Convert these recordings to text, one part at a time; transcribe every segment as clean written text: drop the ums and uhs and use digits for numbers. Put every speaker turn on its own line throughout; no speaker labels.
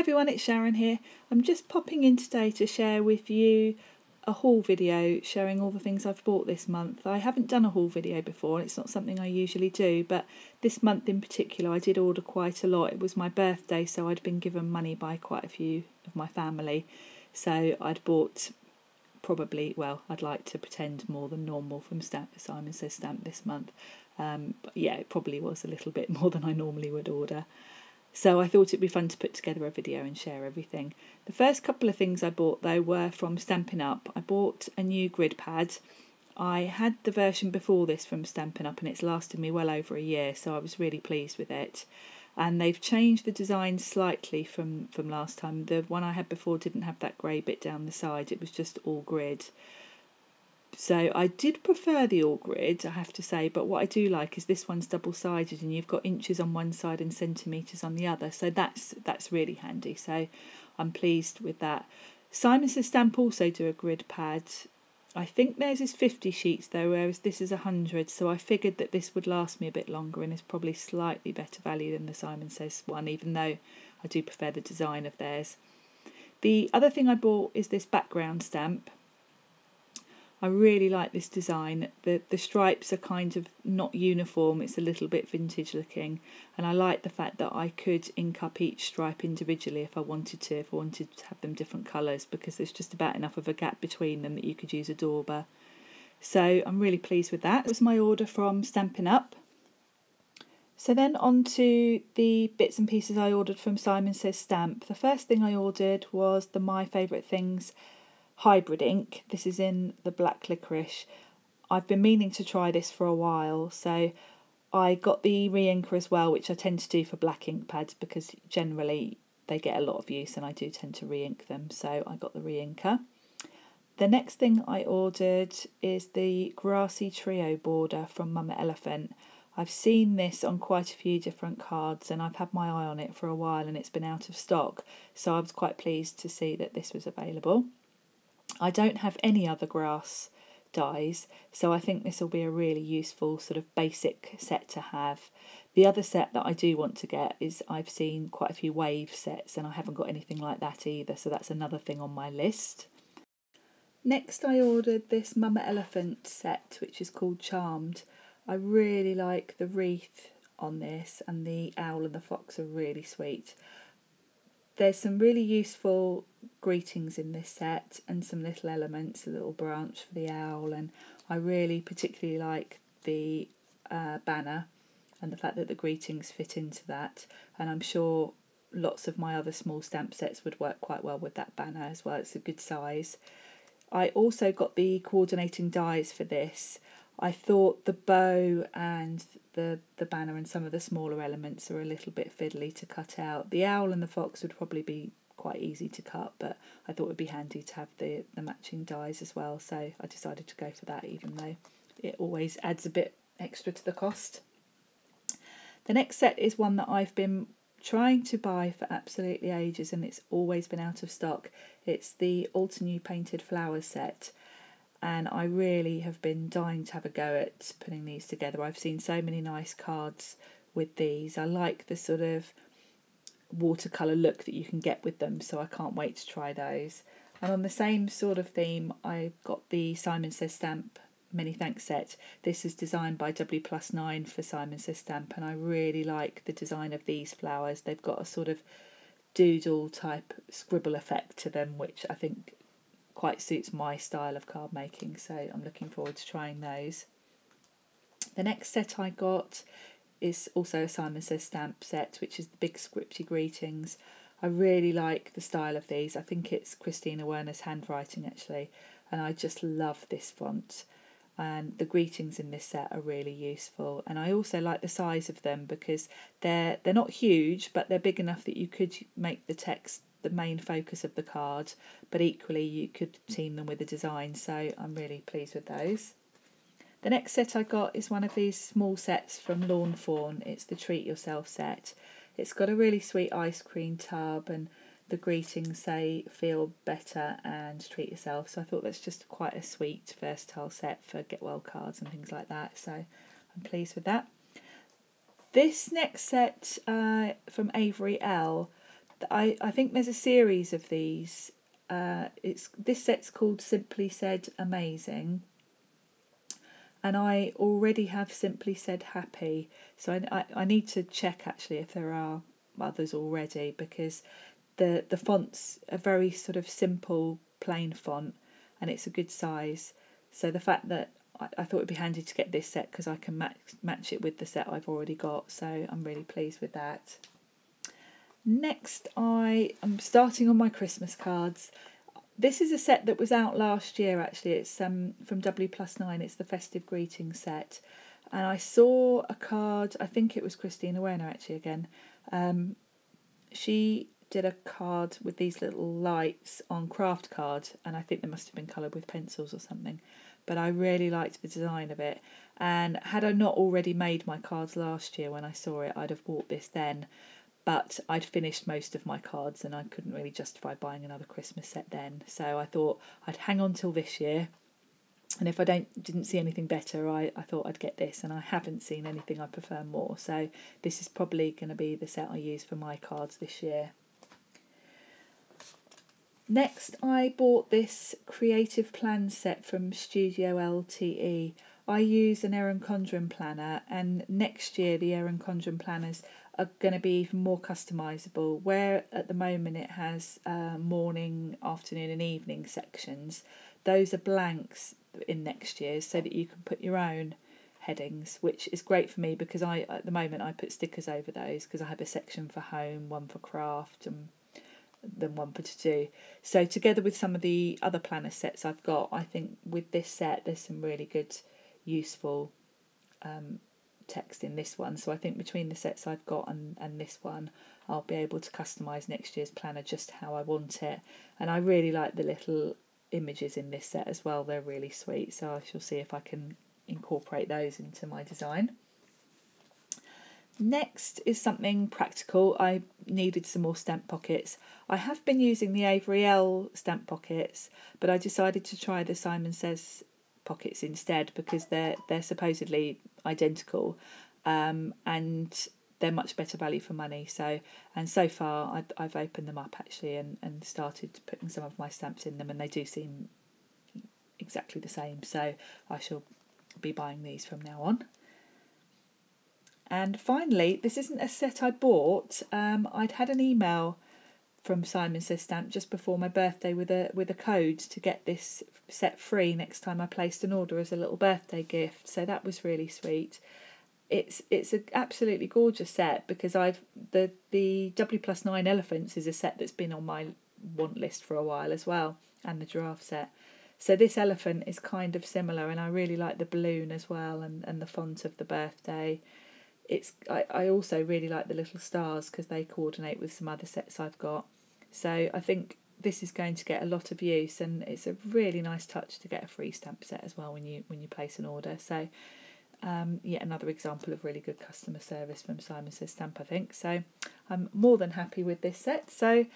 everyone, it's Sharon here. I'm just popping in today to share with you a haul video showing all the things I've bought this month. I haven't done a haul video before, it's not something I usually do, but this month in particular I did order quite a lot. It was my birthday, so I'd been given money by quite a few of my family, so I'd bought probably, well, I'd like to pretend more than normal from Simon Says Stamp this month. But yeah, it probably was a little bit more than I normally would order. So I thought it'd be fun to put together a video and share everything. The first couple of things I bought though were from Stampin' Up. I bought a new grid pad. I had the version before this from Stampin' Up and it's lasted me well over a year, so I was really pleased with it. And they've changed the design slightly from last time. The one I had before didn't have that grey bit down the side, it was just all grid. So I did prefer the all grid, I have to say, but what I do like is this one's double-sided and you've got inches on one side and centimetres on the other, so that's really handy, so I'm pleased with that. Simon Says Stamp also do a grid pad. I think theirs is 50 sheets though, whereas this is 100, so I figured that this would last me a bit longer and is probably slightly better value than the Simon Says one, even though I do prefer the design of theirs. The other thing I bought is this background stamp. I really like this design. The stripes are kind of not uniform, it's a little bit vintage looking, and I like the fact that I could ink up each stripe individually if I wanted to have them different colours, because there's just about enough of a gap between them that you could use a dauber. So I'm really pleased with that. That was my order from Stampin' Up. So then on to the bits and pieces I ordered from Simon Says Stamp. The first thing I ordered was the My Favourite Things hybrid ink. This is in the black licorice. I've been meaning to try this for a while, so I got the re-inker as well, which I tend to do for black ink pads because generally they get a lot of use and I do tend to re-ink them, so I got the re-inker. The next thing I ordered is the Grassy Trio border from Mama Elephant. I've seen this on quite a few different cards and I've had my eye on it for a while and it's been out of stock, so I was quite pleased to see that this was available. I don't have any other grass dies, so I think this will be a really useful sort of basic set to have. The other set that I do want to get is, I've seen quite a few wave sets and I haven't got anything like that either, so that's another thing on my list. Next I ordered this Mama Elephant set, which is called Charmed. I really like the wreath on this, and the owl and the fox are really sweet. There's some really useful greetings in this set and some little elements, a little branch for the owl, and I really particularly like the banner and the fact that the greetings fit into that, and I'm sure lots of my other small stamp sets would work quite well with that banner as well. It's a good size. I also got the coordinating dies for this. I thought the bow and the banner and some of the smaller elements are a little bit fiddly to cut out. The owl and the fox would probably be quite easy to cut, but I thought it would be handy to have the matching dies as well, so I decided to go for that, even though it always adds a bit extra to the cost. The next set is one that I've been trying to buy for absolutely ages and it's always been out of stock. It's the Altenew Painted Flowers set, and I really have been dying to have a go at putting these together. I've seen so many nice cards with these. I like the sort of watercolour look that you can get with them, so I can't wait to try those. And on the same sort of theme, I got the Simon Says Stamp Many Thanks set. This is designed by W+9 for Simon Says Stamp, and I really like the design of these flowers. They've got a sort of doodle type scribble effect to them, which I think quite suits my style of card making, so I'm looking forward to trying those. The next set I got is also a Simon Says Stamp set, which is the big scripty greetings. I really like the style of these. I think it's Christina Werner's handwriting actually, and I just love this font. And the greetings in this set are really useful, and I also like the size of them because they're not huge, but they're big enough that you could make the text the main focus of the card, but equally you could team them with a design, so I'm really pleased with those. The next set I got is one of these small sets from Lawn Fawn. It's the Treat Yourself set. It's got a really sweet ice cream tub and the greetings say feel better and treat yourself, so I thought that's just quite a sweet versatile set for get well cards and things like that, so I'm pleased with that. This next set from Avery Elle, I think there's a series of these. This set's called Simply Said Amazing, and I already have Simply Said Happy, so I need to check actually if there are others already, because the font's a very sort of simple plain font and it's a good size. So the fact that I thought it'd be handy to get this set because I can match it with the set I've already got, so I'm really pleased with that. Next, I am starting on my Christmas cards. This is a set that was out last year actually. It's from W+9. It's the Festive Greetings set. And I saw a card, I think it was Christina Werner actually again. She did a card with these little lights on craft card, and I think they must have been coloured with pencils or something. But I really liked the design of it. And had I not already made my cards last year when I saw it, I'd have bought this then. But I'd finished most of my cards and I couldn't really justify buying another Christmas set then. So I thought I'd hang on till this year. And if I didn't see anything better, I thought I'd get this. And I haven't seen anything I prefer more. So this is probably going to be the set I use for my cards this year. Next, I bought this Creative Plan set from Studio LTE. I use an Erin Condren planner, and next year the Erin Condren planners are going to be even more customisable. Where at the moment it has morning, afternoon and evening sections, those are blanks in next year's, so that you can put your own headings, which is great for me because at the moment I put stickers over those because I have a section for home, one for craft and then one for to do. So together with some of the other planner sets I've got, I think with this set there's some really good useful text in this one. So I think between the sets I've got and this one, I'll be able to customise next year's planner just how I want it. And I really like the little images in this set as well. They're really sweet, so I shall see if I can incorporate those into my design. Next is something practical. I needed some more stamp pockets. I have been using the Avery Elle stamp pockets, but I decided to try the Simon Says pockets instead because they're supposedly identical, and they're much better value for money. So far I've opened them up actually and started putting some of my stamps in them, and they do seem exactly the same. So I shall be buying these from now on. And finally, this isn't a set I bought. I'd had an email from Simon Says Stamp just before my birthday with a code to get this set free next time I placed an order as a little birthday gift. So that was really sweet. It's an absolutely gorgeous set because the W+9 Elephants is a set that's been on my want list for a while as well, and the giraffe set. So this elephant is kind of similar, and I really like the balloon as well, and the font of the birthday. I also really like the little stars because they coordinate with some other sets I've got. So I think this is going to get a lot of use, and it's a really nice touch to get a free stamp set as well when you place an order. So yet another example of really good customer service from Simon Says Stamp, I think. So I'm more than happy with this set. So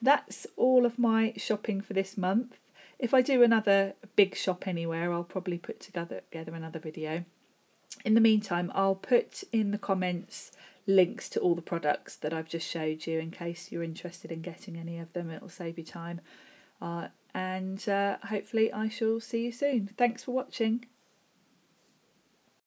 that's all of my shopping for this month. If I do another big shop anywhere, I'll probably put together another video. In the meantime, I'll put in the comments links to all the products that I've just showed you in case you're interested in getting any of them. It'll save you time. And hopefully I shall see you soon. Thanks for watching.